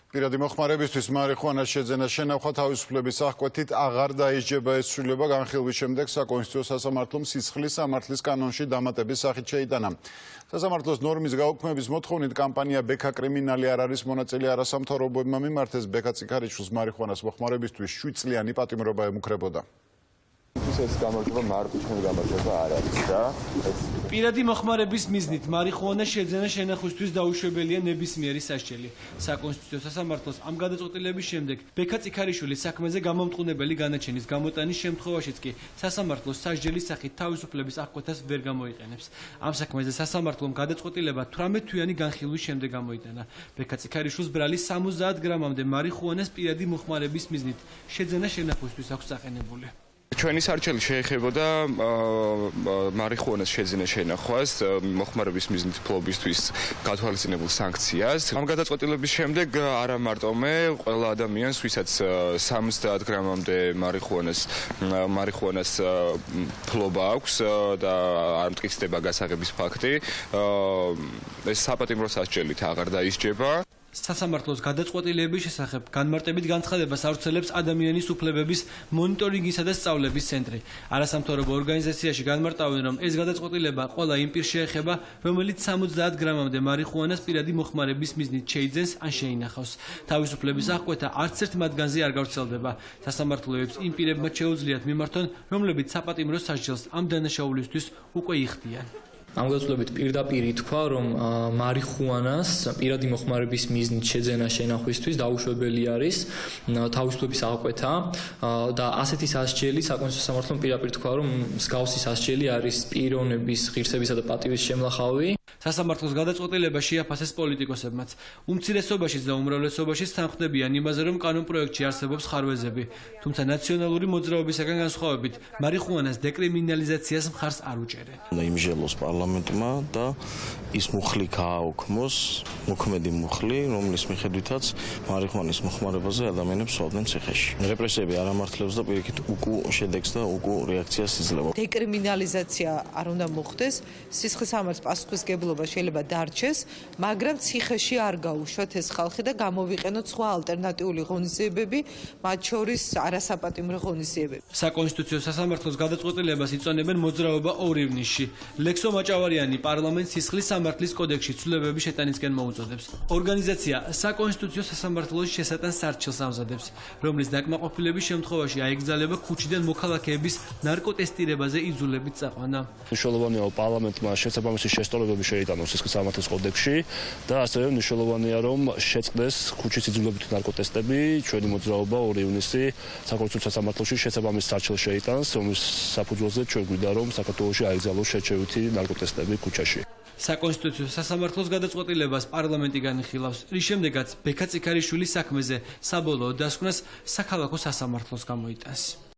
პირადი მოხმარებისთვის მარიხუანას შეძენა შენახვა თავისუფლების აღკვეთით აღარ დაისჯება ეს ცვლილება განხილვის შემდეგ საკონსტიტუციო სასამართლომ სისხლის სამართლის კანონში დამატების სახით შეიტანა. სასამართლოს ნორმის გაუქმების მოთხოვნით კამპანია ბექა კრიმინალი არ არის მონაწილე არასამთავრობოებმა მიმართეს ბექა ციქარიშვილს მარიხუანას მოხმარებისთვის 7 წლიანი პატიმრობა ემუქრებოდა. ეს გამარჯვება მარტივი გამარჯვება არ არის და პირადი მოხმარების მიზნით მარიხუანას შეძენა შენახვისთვის დაუშვებელია ნებისმიერი სასჯელი. საკონსტიტუციო სასამართლოს ამ გადაწყვეტილების შემდეგ ბექა ციქარიშვილის საქმეზე გამომწყნებელი განაჩენის გამოტანის შემთხვევაშიც კი სასამართლოს სასჯელის სახით თავისუფლების აღკვეთას ვერ გამოიყენებს. ამ საქმეზე სასამართლომ გადაწყვეტილება 18 თვიანი განხილვის შემდეგ გამოიტანა. ბექა ციქარიშვილს ბრალი 70 გრამამდე მარიხუანას პირადი მოხმარების მიზნით შეძენა შენახვისთვის აქვს საყენებული. ჩვენი სარჩელი შეეხებოდა მარიხუანას შეძენა შენახვას მოხმარების მიზნით ფლობისთვის გათვალისწინებულ სანქციას. ამ გადაწყვეტილების შემდეგ არა მარტომე ყველა ადამიანს, ვისაც 70 გრამამდე მარიხუანას ფლობა აქვს და არ მტკიცდება გასაღების ფაქტი, ეს საპატიმრო სასჯელით აღარ დაისჯება. სასამართლოს გადაწყვეტილების შესახებ განმარტებით განცხადებას ავრცელებს ადამიანის უფლებების მონიტორინგისა და სწავლების ცენტრი. არასამთავრობო ორგანიზაციაში განმარტავენ, რომ ეს გადაწყვეტილება ყველა იმ პირს შეეხება, რომელიც 70 გრამამდე მარიხუანას პირადი მოხმარების მიზნით შეიძენს ან შეინახავს. თავისუფლების აღკვეთა არც ერთ მათგანზე არ გავრცელდება. სასამართლოებს იმ პირებმა შეუძლიათ მიმართონ, რომლებიც საპატიმრო სასჯელს ამ დანაშაულისთვის უკვე იხდიან. ამ გადაწყვეტილებით პირდაპირ ითქვა, რომ მარიხუანას პირადი მოხმარების მიზნით შეძენა შენახვისთვის დაუშვებელი არის თავისუფლების აღკვეთა და ასეთი სასჯელი საკონსტიტუციო სასამართლომ პირდაპირ თქვა, რომ მსგავსი სასჯელი არის პიროვნების ღირსებისა და პატივის შემლახავი. სასამართლოს გადაწყვეტილება შეაფასეს პოლიტიკოსებმაც. უმცირესობაშიც და უმრავლესობაშიც თანხმდებიან იმაზე, რომ კანონპროექტში არსებობს ხარვეზები, თუმცა ნაციონალური მოძრაობისაგან განსხვავებით, მარიხუანას დეკრიმინალიზაციას მხარს არ უჭერენ. იმჟელოს პარლამენტმა და ის მუხლი გააოქმოს, მოქმედი მუხლი, რომლის მიხედვითაც მარიხუანის მოხმარებაზე ადამიანებს სვავდნენ ციხეში. რეპრესიები არ ამართლებს და პირიქით უკუ შედეგს და უკუ რეაქციას იძლევა. დეკრიმინალიზაცია არ უნდა მოხდეს, სისხლის სამართლის პასუხისმგებლობა შეიძლება დარჩეს, მაგრამ ციხეში არ გაუშვათ ეს ხალხი და გამოვიყენოთ სხვა ალტერნატიული ღონისძიებები, მათ შორის არასაპატიმრო ღონისძიებები. საკონსტიტუციო სასამართლოს გადაწყვეტილებას იწონებენ მოძრაობა ორ ივნისში. ლექსო მაჭავარიანი პარლამენტს სისხლის სამართლის კოდექსში ცვლილებების შეტანისკენ მოუწოდებს. ორგანიზაცია საკონსტიტუციო სასამართლოს შესატან სარჩელს ამზადებს, რომლის დაკმაყოფილების შემთხვევაში აიგზავნება ქუჩიდან მოქალაქეების ნარკოტესტირებაზე იძულებით წაყვანა. მნიშვნელოვანია პარლამენტმა შესაბამისი შესწორებები შეიტანოს სისხლის სამართლის კოდექსში და ასევე მნიშვნელოვანია რომ შეწყდეს ქუჩის იძულებით ნარკოტესტები. ჩვენი მოძრაობა 2 ივნისი საკონსტიტუციო სასამართლოში შესაბამის სარჩელს შეიტანს, რომლის საფუძველზე ჩვენ გვინდა რომ საქართველოში აიგზავნოს შერჩევითი ნარკოტესტები ქუჩაში. საკონსტიტუციო სასამართლოს გადაწყვეტილებას პარლამენტი განიხილავს, რის შემდეგაც ბექა ციქარიშვილის საქმეზე საბოლოო დასკვნას საქალაქო სასამართლოს გამოიტანს.